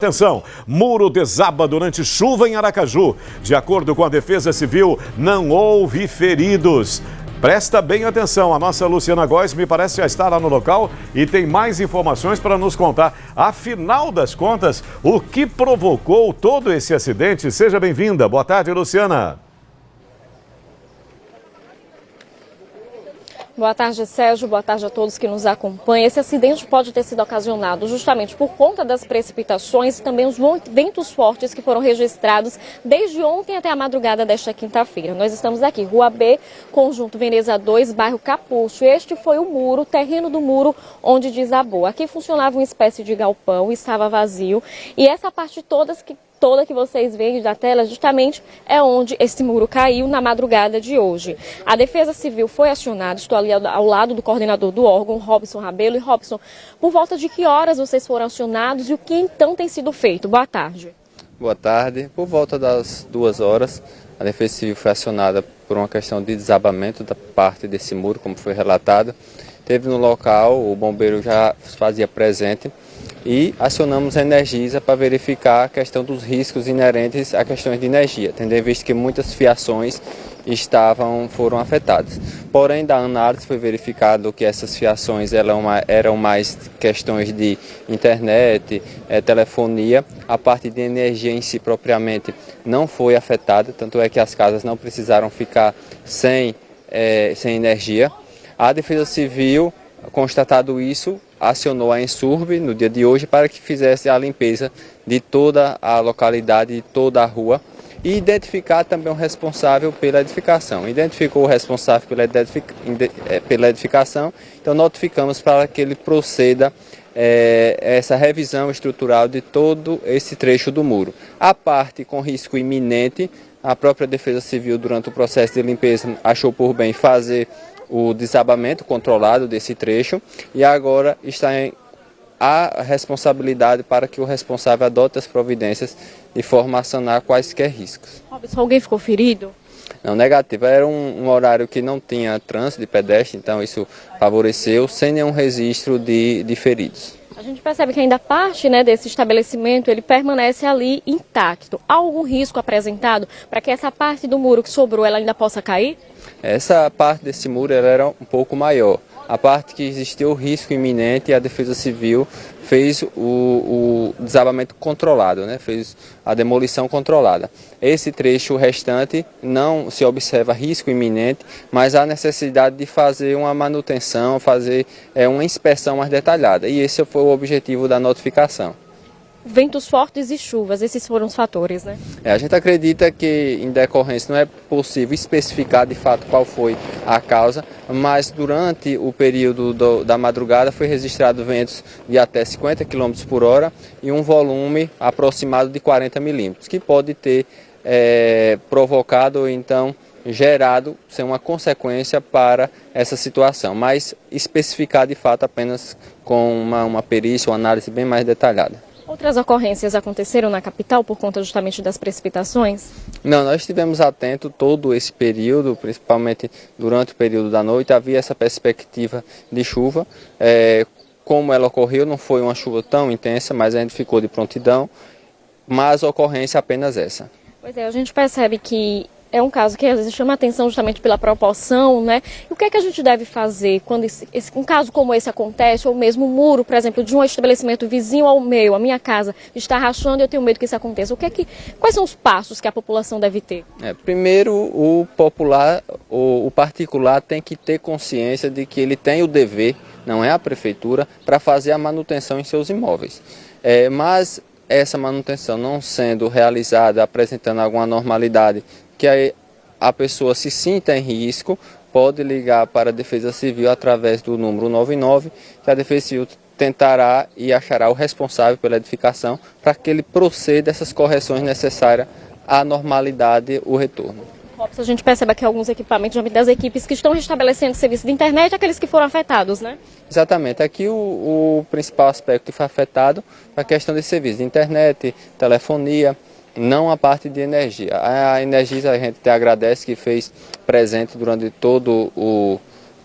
Atenção, muro desaba durante chuva em Aracaju. De acordo com a Defesa Civil, não houve feridos. Presta bem atenção, a nossa Luciana Góes me parece já estar lá no local e tem mais informações para nos contar. Afinal das contas, o que provocou todo esse acidente? Seja bem-vinda. Boa tarde, Luciana. Boa tarde, Sérgio. Boa tarde a todos que nos acompanham. Esse acidente pode ter sido ocasionado justamente por conta das precipitações e também os ventos fortes que foram registrados desde ontem até a madrugada desta quinta-feira. Nós estamos aqui, Rua B, Conjunto Veneza 2, bairro Capucho. Este foi o muro, o terreno do muro onde desabou. Aqui funcionava uma espécie de galpão, estava vazio e essa parte toda que vocês veem da tela justamente é onde esse muro caiu na madrugada de hoje. A Defesa Civil foi acionada, estou ali ao lado do coordenador do órgão, Robson Rabelo. E Robson, por volta de que horas vocês foram acionados e o que então tem sido feito? Boa tarde. Boa tarde. Por volta das 2 horas, a Defesa Civil foi acionada por uma questão de desabamento da parte desse muro, como foi relatado. Teve no local, o bombeiro já fazia presente e acionamos a Energisa para verificar a questão dos riscos inerentes a questões de energia, tendo em vista que muitas fiações foram afetadas. Porém, da análise foi verificado que essas fiações eram mais questões de internet, telefonia. A parte de energia em si propriamente não foi afetada, tanto é que as casas não precisaram ficar sem energia. A Defesa Civil, constatado isso, acionou a Ensurb no dia de hoje para que fizesse a limpeza de toda a localidade, de toda a rua e identificar também o responsável pela edificação. Identificou o responsável pela edificação, então notificamos para que ele proceda essa revisão estrutural de todo esse trecho do muro. A parte com risco iminente, a própria Defesa Civil, durante o processo de limpeza, achou por bem fazer o desabamento controlado desse trecho e agora está a responsabilidade para que o responsável adote as providências de forma a sanar quaisquer riscos. Robson, alguém ficou ferido? Não, negativo. Era um horário que não tinha trânsito de pedestre, então isso favoreceu, sem nenhum registro de feridos. A gente percebe que ainda parte desse estabelecimento ele permanece ali intacto. Há algum risco apresentado para que essa parte do muro que sobrou ela ainda possa cair? Essa parte desse muro ela era um pouco maior. A parte que existiu o risco iminente, a Defesa Civil fez o desabamento controlado, fez a demolição controlada. Esse trecho restante não se observa risco iminente, mas há necessidade de fazer uma manutenção, fazer uma inspeção mais detalhada. E esse foi o objetivo da notificação. Ventos fortes e chuvas, esses foram os fatores, né? A gente acredita que, em decorrência, não é possível especificar de fato qual foi a causa, mas durante o período da madrugada foi registrado ventos de até 50 km por hora e um volume aproximado de 40 milímetros, que pode ter provocado ou então gerado ser uma consequência para essa situação, mas especificar de fato apenas com uma perícia, uma análise bem mais detalhada. Outras ocorrências aconteceram na capital por conta justamente das precipitações? Não, nós estivemos atentos todo esse período, principalmente durante o período da noite, havia essa perspectiva de chuva. Como ela ocorreu, não foi uma chuva tão intensa, mas a gente ficou de prontidão, mas a ocorrência é apenas essa. Pois é, a gente percebe que é um caso que às vezes chama atenção justamente pela proporção, né? E o que é que a gente deve fazer quando um caso como esse acontece, ou mesmo um muro, por exemplo, de um estabelecimento vizinho ao meu, a minha casa, está rachando e eu tenho medo que isso aconteça? Quais são os passos que a população deve ter? Primeiro, o particular tem que ter consciência de que ele tem o dever, não é a prefeitura, para fazer a manutenção em seus imóveis. Mas essa manutenção não sendo realizada, apresentando alguma anormalidade, que a pessoa se sinta em risco, pode ligar para a Defesa Civil através do número 99, que a Defesa Civil tentará e achará o responsável pela edificação para que ele proceda essas correções necessárias à normalidade, o retorno. Robson, a gente percebe aqui alguns equipamentos das equipes que estão restabelecendo serviço de internet, aqueles que foram afetados, né? Exatamente. Aqui o principal aspecto que foi afetado foi a questão de serviço de internet, telefonia, não a parte de energia. A Energisa a gente te agradece que fez presente durante todo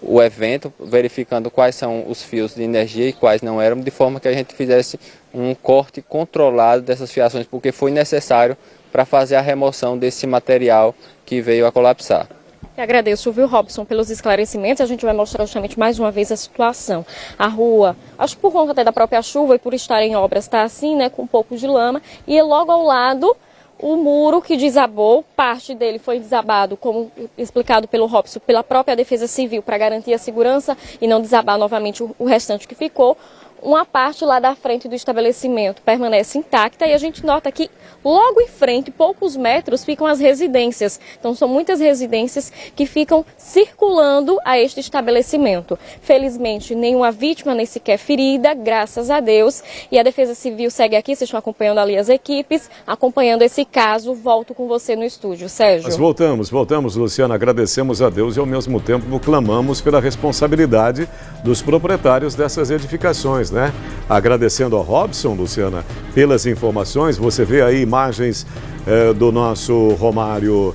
o evento, verificando quais são os fios de energia e quais não eram, de forma que a gente fizesse um corte controlado dessas fiações, porque foi necessário para fazer a remoção desse material que veio a colapsar. Eu agradeço, viu, Robson, pelos esclarecimentos. A gente vai mostrar justamente mais uma vez a situação. A rua, acho que por conta até da própria chuva e por estar em obras, está assim, né, com um pouco de lama. E logo ao lado, o muro que desabou, parte dele foi desabado, como explicado pelo Robson, pela própria Defesa Civil, para garantir a segurança e não desabar novamente o restante que ficou. Uma parte lá da frente do estabelecimento permanece intacta e a gente nota que logo em frente, poucos metros, ficam as residências. Então são muitas residências que ficam circulando a este estabelecimento. Felizmente, nenhuma vítima nem sequer ferida, graças a Deus. E a Defesa Civil segue aqui, vocês estão acompanhando ali as equipes, acompanhando esse caso. Volto com você no estúdio, Sérgio. Nós voltamos, Luciana. Agradecemos a Deus e ao mesmo tempo clamamos pela responsabilidade dos proprietários dessas edificações, né? Agradecendo ao Robson, Luciana, pelas informações. Você vê aí imagens do nosso Romário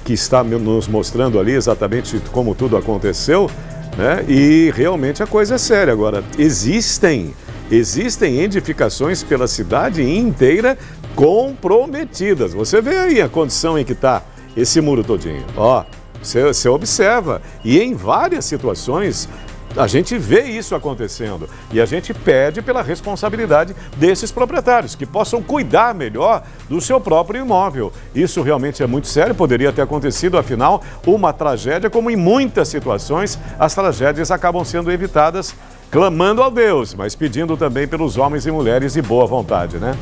que está nos mostrando ali exatamente como tudo aconteceu, né? E realmente a coisa é séria. Agora, existem edificações pela cidade inteira comprometidas. Você vê aí a condição em que está esse muro todinho. Ó, você observa. E em várias situações a gente vê isso acontecendo e a gente pede pela responsabilidade desses proprietários, que possam cuidar melhor do seu próprio imóvel. Isso realmente é muito sério, poderia ter acontecido, afinal, uma tragédia, como em muitas situações, as tragédias acabam sendo evitadas clamando a Deus, mas pedindo também pelos homens e mulheres de boa vontade, né?